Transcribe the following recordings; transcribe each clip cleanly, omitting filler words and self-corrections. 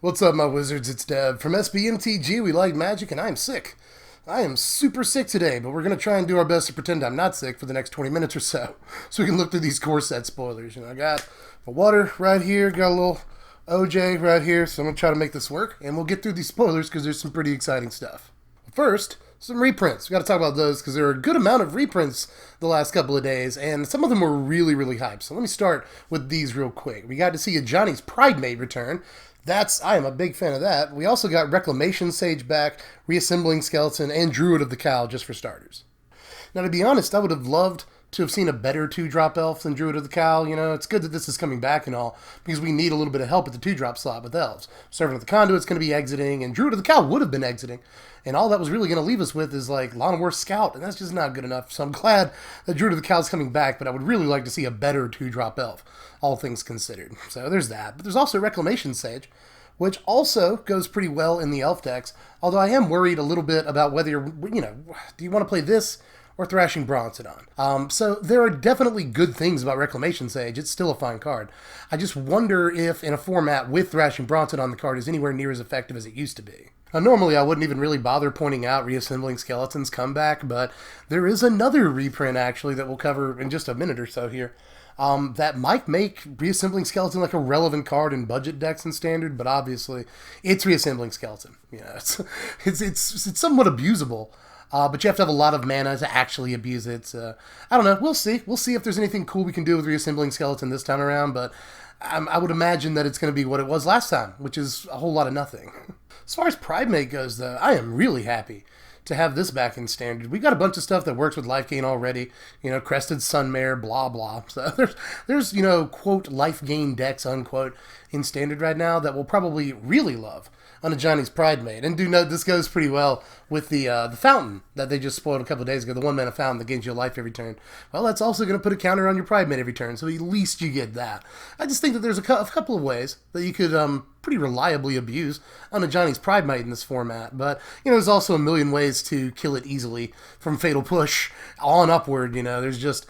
What's up, my wizards? It's Dev. From Mtg, we like magic, and I am sick. I am super sick today, but we're going to try and do our best to pretend I'm not sick for the next 20 minutes or so we can look through these core set spoilers. I got my water right here, got a little OJ right here, so I'm going to try to make this work, and we'll get through these spoilers because there's some pretty exciting stuff. First, some reprints. We got to talk about those because there are a good amount of reprints the last couple of days, and some of them were really, really hyped. So let me start with these real quick. We got to see Ajani's Pridemate return. I am a big fan of that. We also got Reclamation Sage back, Reassembling Skeleton, and Druid of the Cowl, just for starters. Now, to be honest, I would have loved to have seen a better 2-drop elf than Druid of the Cowl. It's good that this is coming back and all, because we need a little bit of help at the 2-drop slot with elves. Servant of the Conduit's going to be exiting, and Druid of the Cowl would have been exiting. And all that was really going to leave us with is, Lawn War Scout, and that's just not good enough. So I'm glad that Druid of the Cow's coming back, but I would really like to see a better 2-drop elf, all things considered. So there's that. But there's also Reclamation Sage, which also goes pretty well in the elf decks, although I am worried a little bit about whether do you want to play this or Thrashing Brontodon? So there are definitely good things about Reclamation Sage. It's still a fine card. I just wonder if in a format with Thrashing Brontodon, the card is anywhere near as effective as it used to be. Now, normally I wouldn't even really bother pointing out Reassembling Skeleton's comeback, but there is another reprint, actually, that we'll cover in just a minute or so here, that might make Reassembling Skeleton like a relevant card in budget decks and Standard, but obviously it's Reassembling Skeleton. It's somewhat abusable, but you have to have a lot of mana to actually abuse it. I don't know. We'll see. We'll see if there's anything cool we can do with Reassembling Skeleton this time around, but I would imagine that it's going to be what it was last time, which is a whole lot of nothing. As far as Pridemate goes, though, I am really happy to have this back in Standard. We got a bunch of stuff that works with life gain already. Crested Sunmare, blah, blah. So there's quote, life gain decks, unquote, in Standard right now that will probably really love on Ajani's Pridemate. And do note, this goes pretty well with the fountain that they just spoiled a couple of days ago, the 1-mana fountain that gains you a life every turn. Well, that's also going to put a counter on your Pridemate every turn, so at least you get that. I just think that there's a couple of ways that you could pretty reliably abuse on Ajani's Pridemate in this format, but there's also a million ways to kill it easily from Fatal Push on upward. There's just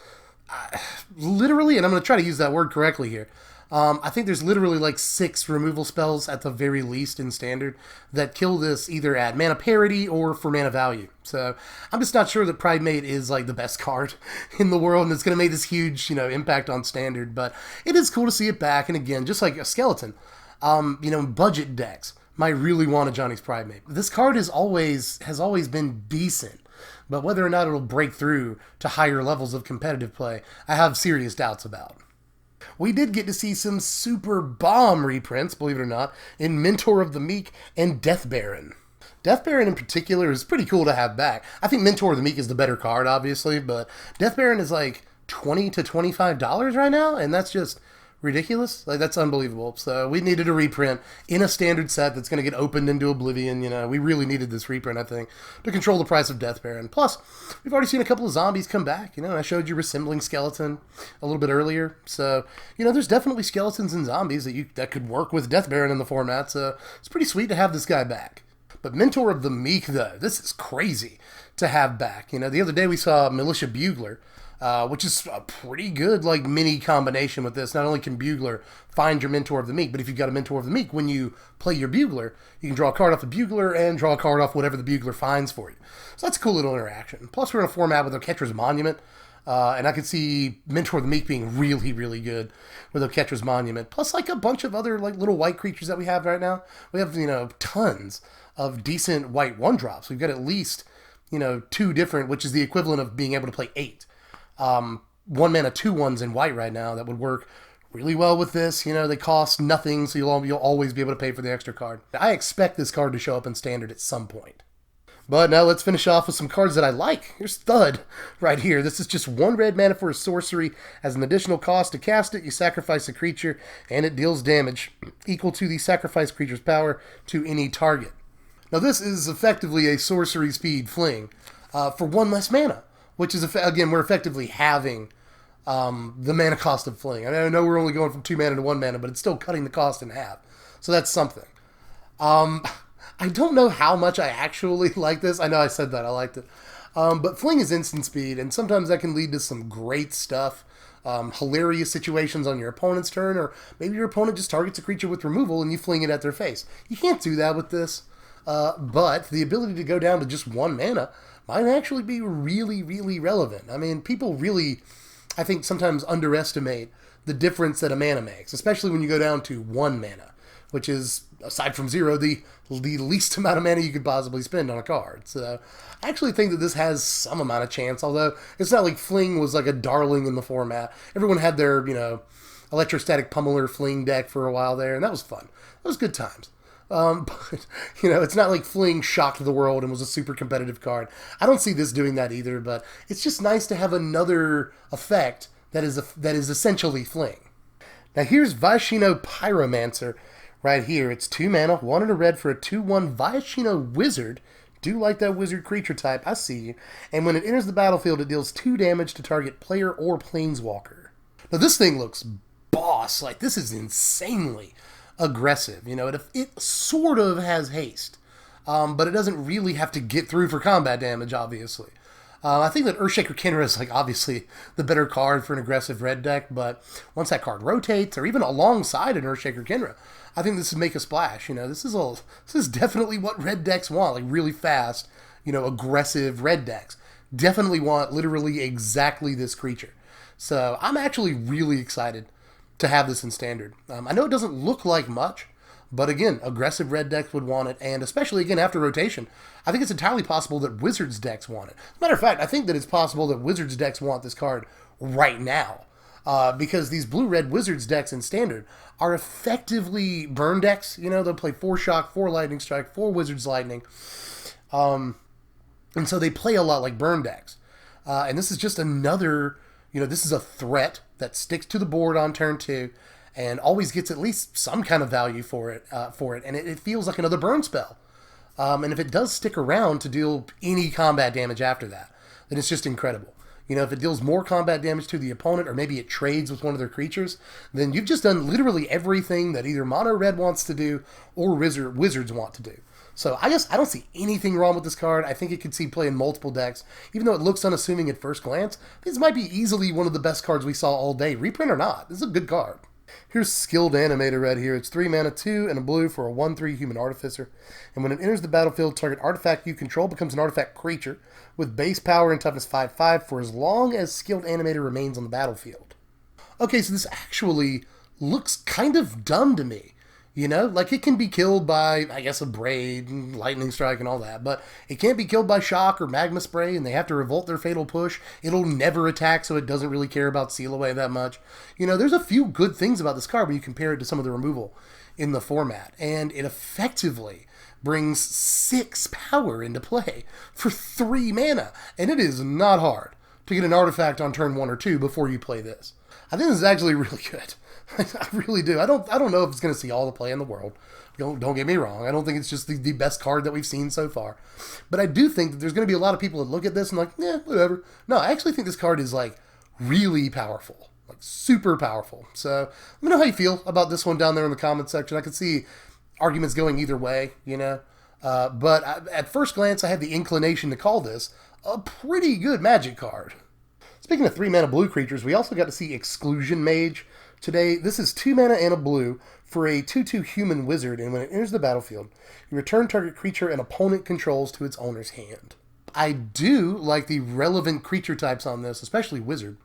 literally, and I'm going to try to use that word correctly here, I think there's literally 6 removal spells at the very least in Standard that kill this either at mana parity or for mana value. So I'm just not sure that Pridemate is the best card in the world and it's going to make this huge impact on Standard, but it is cool to see it back. And again, just like a skeleton, budget decks might really want Ajani's Pridemate. This card has always been decent, but whether or not it'll break through to higher levels of competitive play, I have serious doubts about. We did get to see some super bomb reprints, believe it or not, in Mentor of the Meek and Death Barron. Death Barron in particular is pretty cool to have back. I think Mentor of the Meek is the better card, obviously, but Death Barron is $20 to $25 right now, and that's just ridiculous. That's unbelievable. So we needed a reprint in a Standard set that's going to get opened into oblivion. We really needed this reprint, I think, to control the price of Death Barron. Plus, we've already seen a couple of zombies come back. I showed you Reassembling Skeleton a little bit earlier. So, there's definitely skeletons and zombies that could work with Death Barron in the format. So it's pretty sweet to have this guy back. But Mentor of the Meek, though, this is crazy to have back. The other day we saw Militia Bugler, which is a pretty good mini combination with this. Not only can Bugler find your Mentor of the Meek, but if you've got a Mentor of the Meek, when you play your Bugler, you can draw a card off the Bugler and draw a card off whatever the Bugler finds for you. So that's a cool little interaction. Plus we're in a format with Oketra's Monument, and I could see Mentor of the Meek being really, really good with Oketra's Monument. Plus a bunch of other little white creatures that we have right now. We have, tons of decent white 1-drops. We've got at least, 2 different, which is the equivalent of being able to play 8. 1-mana 2/1s in white right now that would work really well with this. They cost nothing, so you'll always be able to pay for the extra card. I expect this card to show up in Standard at some point. But now let's finish off with some cards that I like. Here's Thud right here. This is just 1 red mana for a sorcery. As an additional cost to cast it, you sacrifice a creature, and it deals damage equal to the sacrificed creature's power to any target. Now this is effectively a sorcery speed fling for 1 less mana, which is, again, we're effectively halving the mana cost of fling. I know we're only going from 2 mana to 1 mana, but it's still cutting the cost in half. So that's something. I don't know how much I actually like this. I know I said that. I liked it. But fling is instant speed, and sometimes that can lead to some great stuff. hilarious situations on your opponent's turn, or maybe your opponent just targets a creature with removal and you fling it at their face. You can't do that with this, but the ability to go down to just 1 mana might actually be really, really relevant. I mean, people really, I think, sometimes underestimate the difference that a mana makes, especially when you go down to 1 mana, which is, aside from 0, the least amount of mana you could possibly spend on a card. So I actually think that this has some amount of chance, although it's not like Fling was like a darling in the format. Everyone had their, electrostatic pummeler Fling deck for a while there, and that was fun. That was good times. But, it's not like Fling shocked the world and was a super competitive card. I don't see this doing that either, but it's just nice to have another effect that is essentially Fling. Now here's Vicino Pyromancer right here. It's 2 mana, 1 and a red for a 2/1 Vicino Wizard. Do like that wizard creature type, I see you. And when it enters the battlefield, it deals 2 damage to target player or planeswalker. Now this thing looks boss. Like, this is insanely aggressive. It sort of has haste, but it doesn't really have to get through for combat damage, obviously. I think that Earthshaker Kenra is, obviously the better card for an aggressive red deck, but once that card rotates, or even alongside an Earthshaker Kenra, I think this would make a splash. This is definitely what red decks want, like really fast, aggressive red decks. Definitely want literally exactly this creature. So I'm actually really excited to have this in Standard. I know it doesn't look like much, but again, aggressive red decks would want it, and especially, again, after rotation, I think it's entirely possible that Wizards decks want it. As a matter of fact, I think that it's possible that Wizards decks want this card right now, because these blue-red Wizards decks in Standard are effectively burn decks. They'll play 4 Shock, 4 Lightning Strike, 4 Wizards Lightning, and so they play a lot like burn decks. And this is just another, this is a threat that sticks to the board on turn 2, and always gets at least some kind of value for it, and it feels like another burn spell. And if it does stick around to deal any combat damage after that, then it's just incredible. If it deals more combat damage to the opponent, or maybe it trades with one of their creatures, then you've just done literally everything that either Mono Red wants to do or Wizards want to do. So I don't see anything wrong with this card. I think it could see play in multiple decks. Even though it looks unassuming at first glance, this might be easily one of the best cards we saw all day. Reprint or not, this is a good card. Here's Skilled Animator right here. It's 3 mana, 2 and a blue for a 1/3 Human Artificer. And when it enters the battlefield, target artifact you control becomes an artifact creature with base power and toughness 5/5 for as long as Skilled Animator remains on the battlefield. Okay, so this actually looks kind of dumb to me. It can be killed by, I guess, a Braid and Lightning Strike and all that, but it can't be killed by Shock or Magma Spray, and they have to revolt their Fatal Push. It'll never attack, so it doesn't really care about Seal Away that much. There's a few good things about this card when you compare it to some of the removal in the format, and it effectively brings 6 power into play for 3 mana, and it is not hard to get an artifact on turn 1 or 2 before you play this. I think this is actually really good. I really do. I don't know if it's going to see all the play in the world. Don't get me wrong. I don't think it's just the best card that we've seen so far. But I do think that there's going to be a lot of people that look at this and whatever. No, I actually think this card is really powerful. Super powerful. So let me know how you feel about this one down there in the comments section. I can see arguments going either way, But at first glance, I had the inclination to call this a pretty good Magic card. Speaking of 3 mana blue creatures, we also got to see Exclusion Mage today. This is 2 mana and a blue for a 2/2 human wizard, and when it enters the battlefield, you return target creature an opponent controls to its owner's hand. I do like the relevant creature types on this, especially wizard.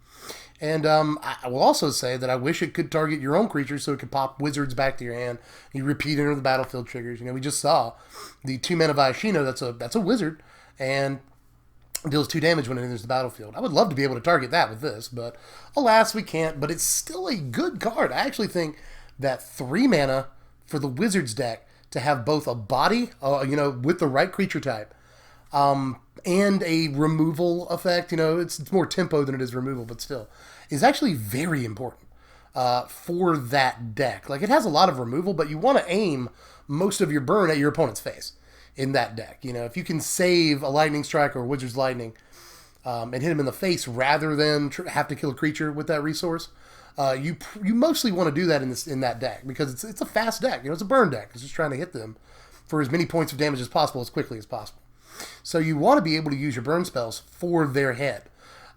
And I will also say that I wish it could target your own creatures so it could pop wizards back to your hand. You repeat enter the battlefield triggers. We just saw the 2 mana Vicino, that's a wizard, and deals 2 damage when it enters the battlefield. I would love to be able to target that with this, but alas, we can't. But it's still a good card. I actually think that 3 mana for the Wizards deck to have both a body, with the right creature type, and a removal effect, it's more tempo than it is removal, but still, is actually very important for that deck. It has a lot of removal, but you want to aim most of your burn at your opponent's face in that deck. If you can save a Lightning Strike or a Wizard's Lightning and hit him in the face rather than have to kill a creature with that resource, you mostly want to do that in that deck because it's a fast deck. It's a burn deck. It's just trying to hit them for as many points of damage as possible as quickly as possible. So you want to be able to use your burn spells for their head.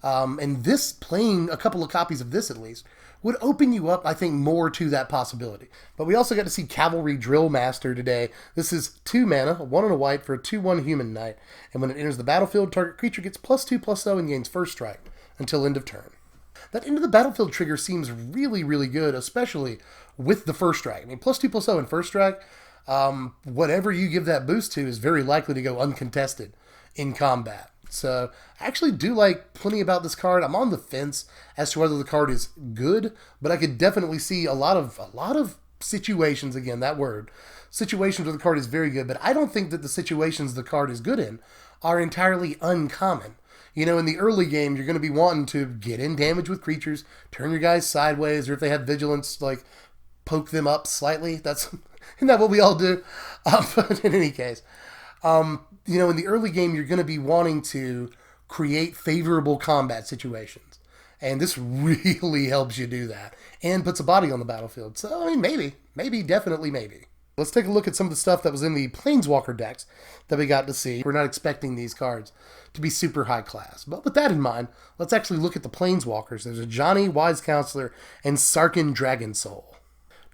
And this, playing a couple of copies of this at least, would open you up, I think, more to that possibility. But we also got to see Cavalry Drill Master today. This is 2 mana, 1 and a white for a 2/1 human knight. And when it enters the battlefield, target creature gets +2/+0 and gains first strike until end of turn. That end of the battlefield trigger seems really, really good, especially with the first strike. I mean, +2/+0 and first strike, whatever you give that boost to is very likely to go uncontested in combat. So I actually do like plenty about this card. I'm on the fence as to whether the card is good, but I could definitely see a lot of situations, again, that word, situations where the card is very good, but I don't think that the situations the card is good in are entirely uncommon. You know, in the early game, you're going to be wanting to get in damage with creatures, turn your guys sideways, or if they have vigilance, like, poke them up slightly. Isn't that what we all do? But in any case, you know, in the early game, you're going to be wanting to create favorable combat situations. And this really helps you do that and puts a body on the battlefield. So, I mean, maybe, definitely maybe. Let's take a look at some of the stuff that was in the Planeswalker decks that we got to see. We're not expecting these cards to be super high class. But with that in mind, let's actually look at the Planeswalkers. There's Ajani, Wise Counselor, and Sarkin, Dragon Soul.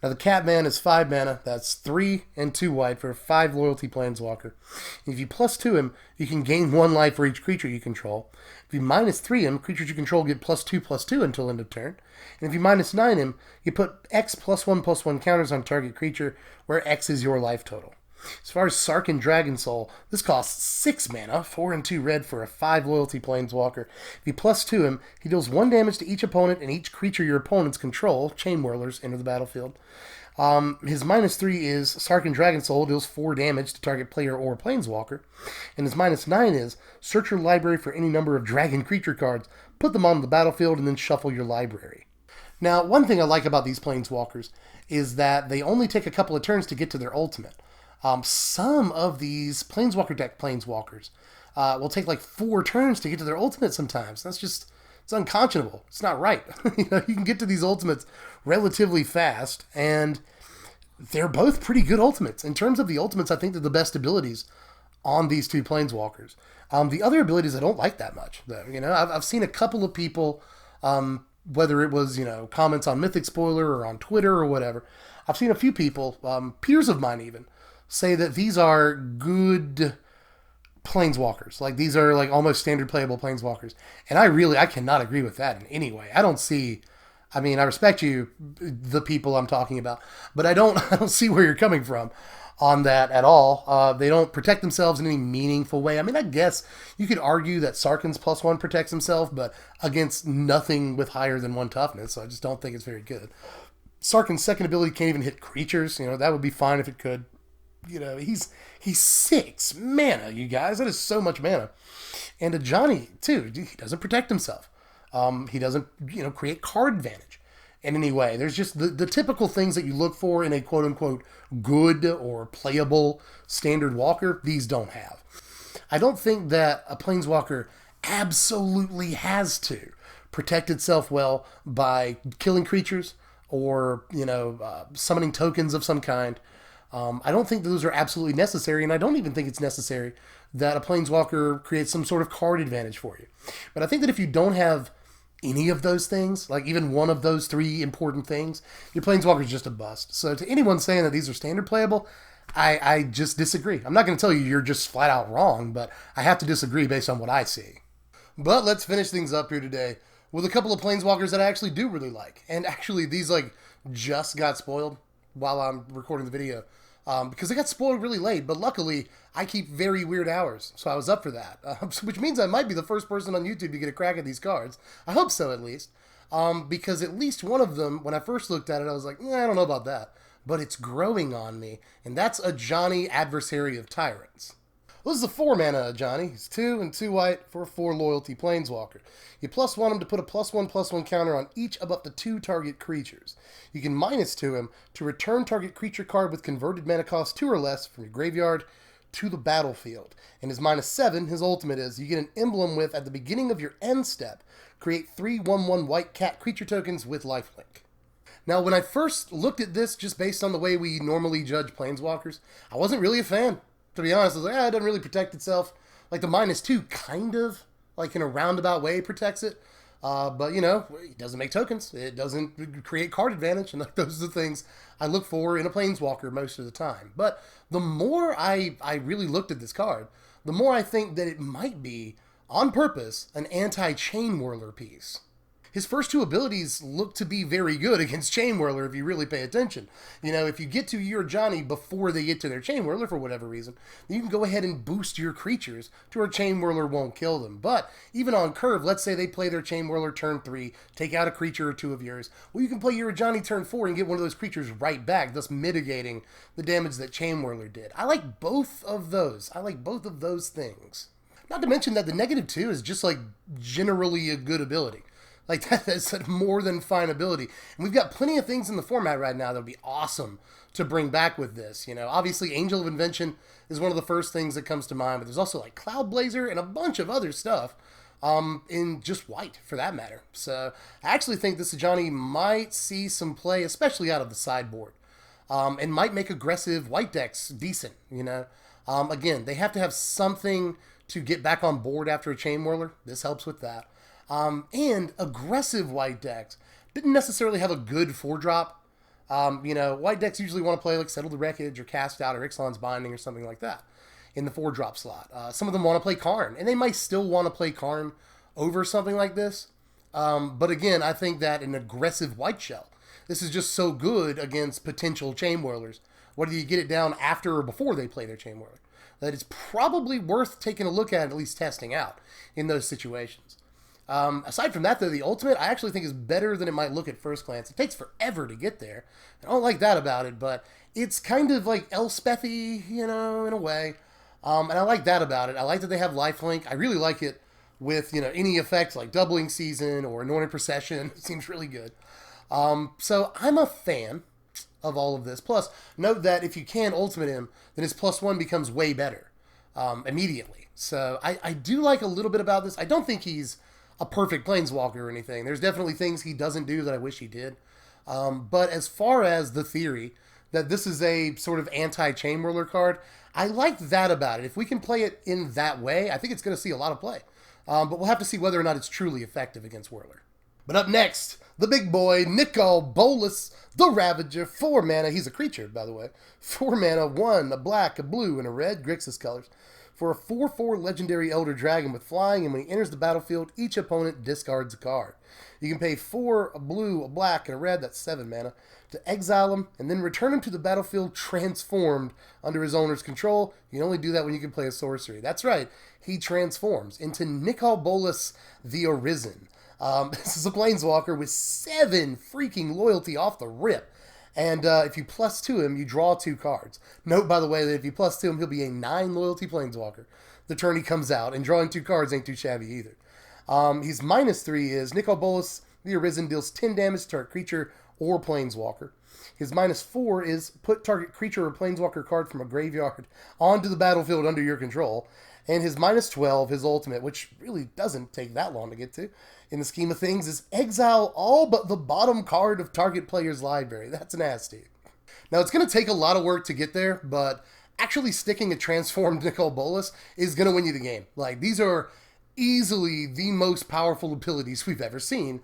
Now, the Catman is 5 mana. That's 3 and 2 white for a 5 loyalty Planeswalker. If you +2 him, you can gain 1 life for each creature you control. If you -3 him, creatures you control get +2/+2 until end of turn. And if you -9 him, you put X +1/+1 counters on target creature, where X is your life total. As far as Sarkin Dragon Soul, this costs 6 mana, 4 and 2 red for a 5 loyalty Planeswalker. If you +2 him, he deals 1 damage to each opponent and each creature your opponents control, Chain Whirlers, enter the battlefield. His -3 is Sarkin Dragon Soul, deals 4 damage to target player or Planeswalker. And his -9 is search your library for any number of dragon creature cards, put them on the battlefield, and then shuffle your library. Now, one thing I like about these Planeswalkers is that they only take a couple of turns to get to their ultimate. Some of these Planeswalker deck Planeswalkers will take like 4 turns to get to their ultimate sometimes. It's unconscionable. It's not right. You can get to these ultimates relatively fast, and they're both pretty good ultimates. In terms of the ultimates, I think they're the best abilities on these 2 Planeswalkers. The other abilities I don't like that much, though. I've seen a couple of people, whether it was, comments on Mythic Spoiler or on Twitter or whatever, I've seen a few people, peers of mine even, say that these are good Planeswalkers. Like, these are like almost standard playable Planeswalkers. And I cannot agree with that in any way. I respect you, the people I'm talking about, but I don't see where you're coming from on that at all. They don't protect themselves in any meaningful way. I mean, I guess you could argue that Sarkin's +1 protects himself, but against nothing with higher than 1 toughness, so I just don't think it's very good. Sarkin's second ability can't even hit creatures. That would be fine if it could. He's 6 mana, you guys. That is so much mana. And Ajani, too, he doesn't protect himself. He doesn't, create card advantage in any way. There's just the typical things that you look for in a quote-unquote good or playable standard walker, these don't have. I don't think that a Planeswalker absolutely has to protect itself well by killing creatures or, summoning tokens of some kind. I don't think those are absolutely necessary, and I don't even think it's necessary that a Planeswalker creates some sort of card advantage for you. But I think that if you don't have any of those things, like even one of those 3 important things, your Planeswalker is just a bust. So to anyone saying that these are standard playable, I just disagree. I'm not going to tell you you're just flat out wrong, but I have to disagree based on what I see. But let's finish things up here today with a couple of Planeswalkers that I actually do really like. And actually, these just got spoiled while I'm recording the video. Because they got spoiled really late, but luckily I keep very weird hours, so I was up for that. Which means I might be the first person on YouTube to get a crack at these cards. I hope so, at least. Because at least one of them, when I first looked at it, I was like, I don't know about that. But it's growing on me, and that's Ajani, Adversary of Tyrants. This is a 4 mana Ajani. He's 2 and 2 white for a 4 loyalty Planeswalker. You +1 him to put a +1/+1 counter on each of up to 2 target creatures. You can -2 him to return target creature card with converted mana cost 2 or less from your graveyard to the battlefield. And his -7, his ultimate is, you get an emblem with, at the beginning of your end step, create 3 1/1 white cat creature tokens with lifelink. Now, when I first looked at this, just based on the way we normally judge Planeswalkers, I wasn't really a fan. To be honest, I was like, it doesn't really protect itself. Like, the -2 kind of like in a roundabout way protects it. But, you know, it doesn't make tokens. It doesn't create card advantage. And like, those are the things I look for in a Planeswalker most of the time. But the more I really looked at this card, the more I think that it might be, on purpose, an anti-Chain Whirler piece. His first two abilities look to be very good against Chain Whirler if you really pay attention. You know, if you get to your Ajani before they get to their Chain Whirler for whatever reason, then you can go ahead and boost your creatures to where Chain Whirler won't kill them. But even on curve, let's say they play their Chain Whirler turn 3, take out a creature or two of yours. Well, you can play your Ajani turn 4 and get one of those creatures right back, thus mitigating the damage that Chain Whirler did. I like both of those. I like both of those things. Not to mention that the -2 is just like generally a good ability. Like, that's a more than fine ability. And we've got plenty of things in the format right now that would be awesome to bring back with this. You know, obviously, Angel of Invention is one of the first things that comes to mind, but there's also, like, Cloud Blazer and a bunch of other stuff in just white, for that matter. So, I actually think this Ajani might see some play, especially out of the sideboard, and might make aggressive white decks decent, you know. Again, they have to have something to get back on board after a Chain Whirler. This helps with that. And aggressive white decks didn't necessarily have a good 4-drop. You know, white decks usually want to play like Settle the Wreckage or Cast Out or Ixalan's Binding or something like that in the 4-drop slot. Some of them want to play Karn, and they might still want to play Karn over something like this. But again, I think that an aggressive white shell, this is just so good against potential Chain Whirlers, whether you get it down after or before they play their Chain Whirler, that it's probably worth taking a look at least testing out in those situations. Aside from that, though, the ultimate I actually think is better than it might look at first glance. It takes forever to get there. I don't like that about it, but it's kind of like Elspethy, you know, in a way. And I like that about it. I like that they have lifelink. I really like it with, you know, any effects like Doubling Season or Anointed Procession. It seems really good. So I'm a fan of all of this. Plus, note that if you can ultimate him, then his +1 becomes way better immediately. So I do like a little bit about this. I don't think he's a perfect Planeswalker or anything. There's definitely things he doesn't do that I wish he did. But as far as the theory that this is a sort of anti-Chain Whirler card, I like that about it. If we can play it in that way, I think it's going to see a lot of play. But we'll have to see whether or not it's truly effective against Whirler. But up next, the big boy, Nicol Bolas, the Ravager, 4 mana. He's a creature, by the way. 4 mana, 1, a black, a blue, and a red, Grixis colors. For a 4/4 legendary Elder Dragon with flying, and when he enters the battlefield, each opponent discards a card. You can pay 4, a blue, a black, and a red, that's 7 mana, to exile him, and then return him to the battlefield transformed under his owner's control. You can only do that when you can play a sorcery. That's right, he transforms into Nicol Bolas the Arisen. This is a Planeswalker with 7 freaking loyalty off the rip. And if you +2 him, you draw 2 cards. Note, by the way, that if you +2 him, he'll be a 9 loyalty Planeswalker the turn he comes out, and drawing 2 cards ain't too shabby either. His -3 is Nicol Bolas the Arisen deals 10 damage to target creature or Planeswalker. His -4 is put target creature or Planeswalker card from a graveyard onto the battlefield under your control. And his -12, his ultimate, which really doesn't take that long to get to, in the scheme of things, is exile all but the bottom card of target player's library. That's nasty. Now, it's going to take a lot of work to get there, but actually sticking a transformed Nicol Bolas is going to win you the game. Like, these are easily the most powerful abilities we've ever seen.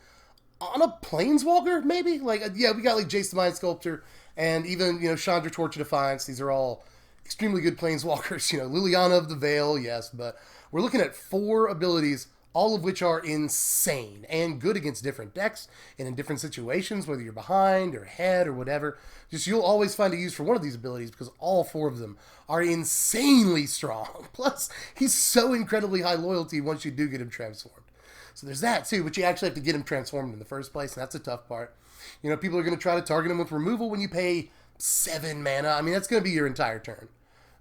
On a Planeswalker, maybe? Like, yeah, we got, like, Jace the Mind Sculptor, and even, you know, Chandra Torch of Defiance. These are all extremely good Planeswalkers. You know, Liliana of the Veil, yes, but we're looking at 4 abilities, all of which are insane and good against different decks and in different situations, whether you're behind or ahead or whatever. Just you'll always find a use for one of these abilities because all 4 of them are insanely strong. Plus, he's so incredibly high loyalty once you do get him transformed. So there's that too, but you actually have to get him transformed in the first place, and that's a tough part. You know, people are going to try to target him with removal when you pay 7 mana. I mean, that's going to be your entire turn,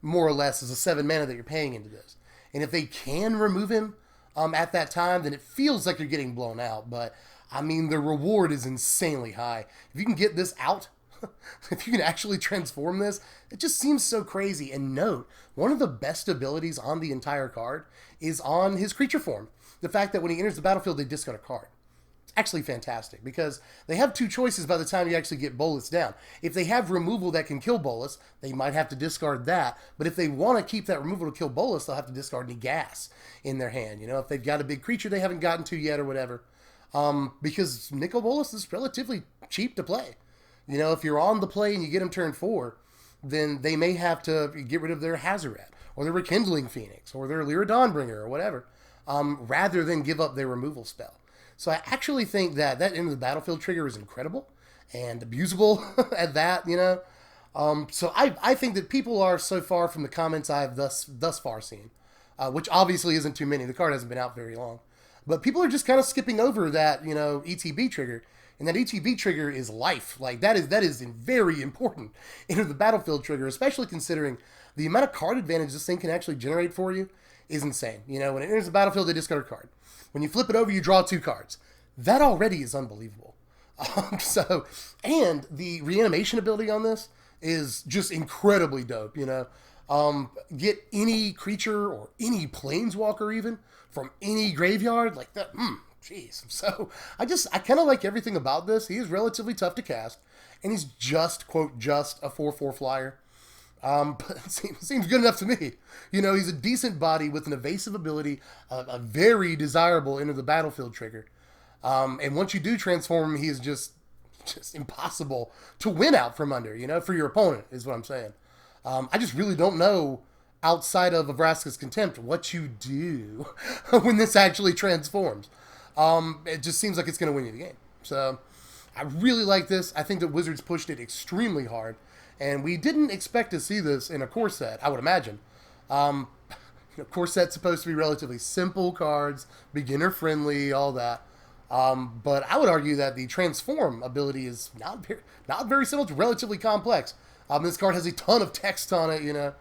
more or less, is a 7 mana that you're paying into this. And if they can remove him at that time, then it feels like you're getting blown out. But, I mean, the reward is insanely high. If you can get this out, if you can actually transform this, it just seems so crazy. And note, one of the best abilities on the entire card is on his creature form. The fact that when he enters the battlefield, they discard a card. It's actually fantastic because they have two choices by the time you actually get Bolus down. If they have removal that can kill Bolus, they might have to discard that. But if they want to keep that removal to kill Bolus, they'll have to discard any gas in their hand. You know, if they've got a big creature they haven't gotten to yet or whatever. Because Nicol Bolas is relatively cheap to play. You know, if you're on the play and you get them turn 4, then they may have to get rid of their Hazoret or their Rekindling Phoenix or their Lyra Dawnbringer or whatever, rather than give up their removal spell. So I actually think that end of the battlefield trigger is incredible and abusable at that, you know. So I think that people are so far from the comments I've thus far seen, which obviously isn't too many. The card hasn't been out very long. But people are just kind of skipping over that, you know, ETB trigger. And that ETB trigger is life. Like, that is very important into the battlefield trigger, especially considering the amount of card advantage this thing can actually generate for you is insane. You know, when it enters the battlefield, they discard a card. When you flip it over, you draw 2 cards. That already is unbelievable. And the reanimation ability on this is just incredibly dope, you know. Get any creature or any planeswalker even from any graveyard like that. Jeez. So I kind of like everything about this. He is relatively tough to cast, and he's just, quote, just a 4/4 flyer. But it seems good enough to me. You know, he's a decent body with an evasive ability, a very desirable into the battlefield trigger. And once you do transform him, he is just impossible to win out from under, you know, for your opponent, is what I'm saying. I just really don't know, outside of Vraska's Contempt, what you do when this actually transforms. It just seems like it's going to win you the game. So I really like this. I think that Wizards pushed it extremely hard, and we didn't expect to see this in a core set, I would imagine. Core set's supposed to be relatively simple cards, beginner friendly, all that. But I would argue that the transform ability is not very simple. It's relatively complex. This card has a ton of text on it, you know.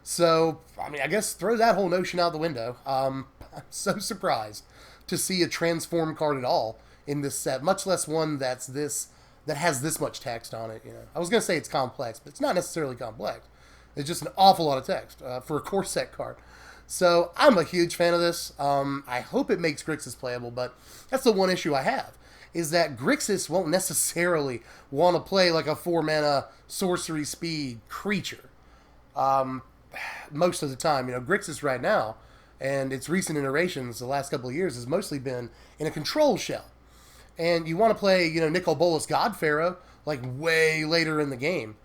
So, I mean, I guess throw that whole notion out the window. I'm so surprised to see a transform card at all in this set, much less one that has this much text on it, you know. I was going to say it's complex, but it's not necessarily complex. It's just an awful lot of text for a core set card. So I'm a huge fan of this. I hope it makes Grixis playable, but that's the one issue I have, is that Grixis won't necessarily want to play like a 4-mana sorcery speed creature. Most of the time, you know, Grixis right now, and its recent iterations the last couple of years, has mostly been in a control shell. And you want to play, you know, Nicol Bolas God Pharaoh like way later in the game.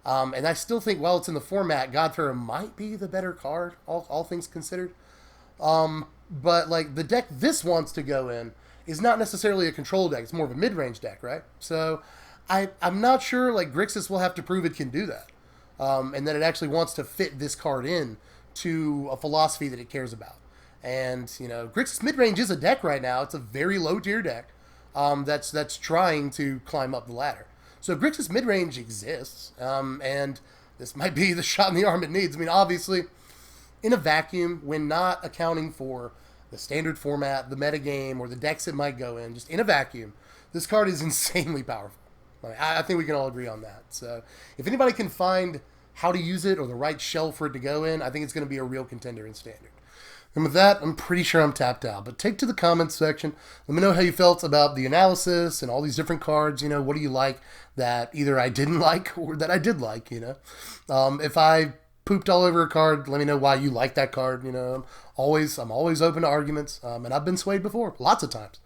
And I still think while it's in the format, God Pharaoh might be the better card, all things considered. But like the deck this wants to go in is not necessarily a control deck. It's more of a mid-range deck, right? So I'm not sure like Grixis will have to prove it can do that. And that it actually wants to fit this card in to a philosophy that it cares about. And, you know, Grixis mid-range is a deck right now. It's a very low-tier deck that's trying to climb up the ladder. So Grixis mid-range exists, and this might be the shot in the arm it needs. I mean, obviously, in a vacuum, when not accounting for the standard format, the metagame, or the decks it might go in, just in a vacuum, this card is insanely powerful. I think we can all agree on that. So if anybody can find how to use it or the right shell for it to go in, I think it's going to be a real contender in Standard. And with that, I'm pretty sure I'm tapped out. But take to the comments section. Let me know how you felt about the analysis and all these different cards. You know, what do you like that either I didn't like or that I did like, you know? If I pooped all over a card, let me know why you like that card. You know, I'm always open to arguments. And I've been swayed before, lots of times.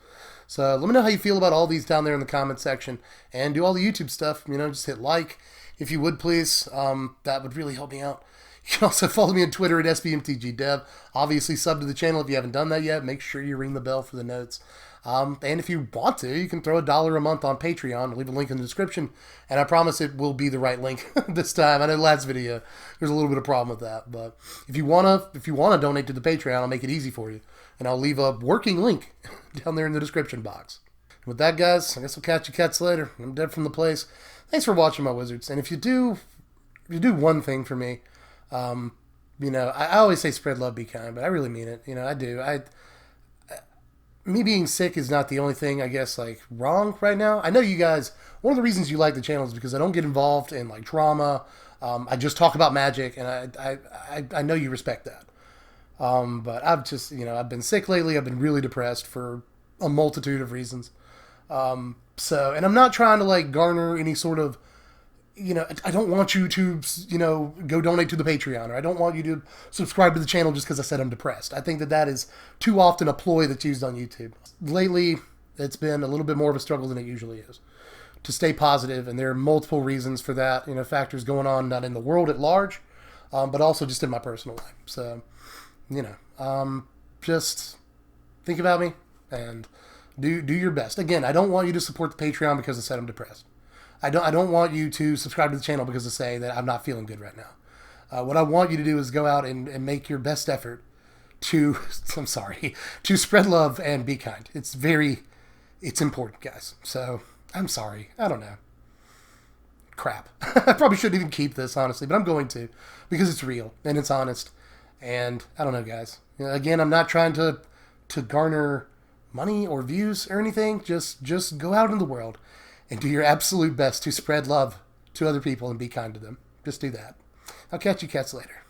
So let me know how you feel about all these down there in the comment section. And do all the YouTube stuff. You know, just hit like if you would, please. That would really help me out. You can also follow me on Twitter at SBMTGDev. Obviously, sub to the channel if you haven't done that yet. Make sure you ring the bell for the notes. And if you want to, you can throw $1 a month on Patreon. I'll leave a link in the description. And I promise it will be the right link this time. I know last video, there's a little bit of problem with that. But if you wanna donate to the Patreon, I'll make it easy for you. And I'll leave a working link down there in the description box. With that, guys, I guess I'll catch you cats later. I'm dead from the place. Thanks for watching, my wizards. And if you do one thing for me, you know, I always say spread love, be kind, but I really mean it. You know, I do. Me being sick is not the only thing, I guess, like, wrong right now. I know you guys, one of the reasons you like the channel is because I don't get involved in, like, drama. I just talk about Magic, and I know you respect that. But I've just, you know, I've been sick lately. I've been really depressed for a multitude of reasons. So, and I'm not trying to like garner any sort of, I don't want you to, go donate to the Patreon, or I don't want you to subscribe to the channel just because I said I'm depressed. I think that that is too often a ploy that's used on YouTube. Lately, it's been a little bit more of a struggle than it usually is to stay positive, and there are multiple reasons for that. Factors going on not in the world at large, but also just in my personal life. So, just think about me and do your best. Again, I don't want you to support the Patreon because I said I'm depressed. I don't want you to subscribe to the channel because I say that I'm not feeling good right now. What I want you to do is go out and make your best effort to, to spread love and be kind. It's important, guys. So, I'm sorry. I don't know. Crap. I probably shouldn't even keep this, honestly, but I'm going to because it's real and it's honest. And I don't know, guys. Again, I'm not trying to garner money or views or anything. Just go out in the world and do your absolute best to spread love to other people and be kind to them. Just do that. I'll catch you cats later.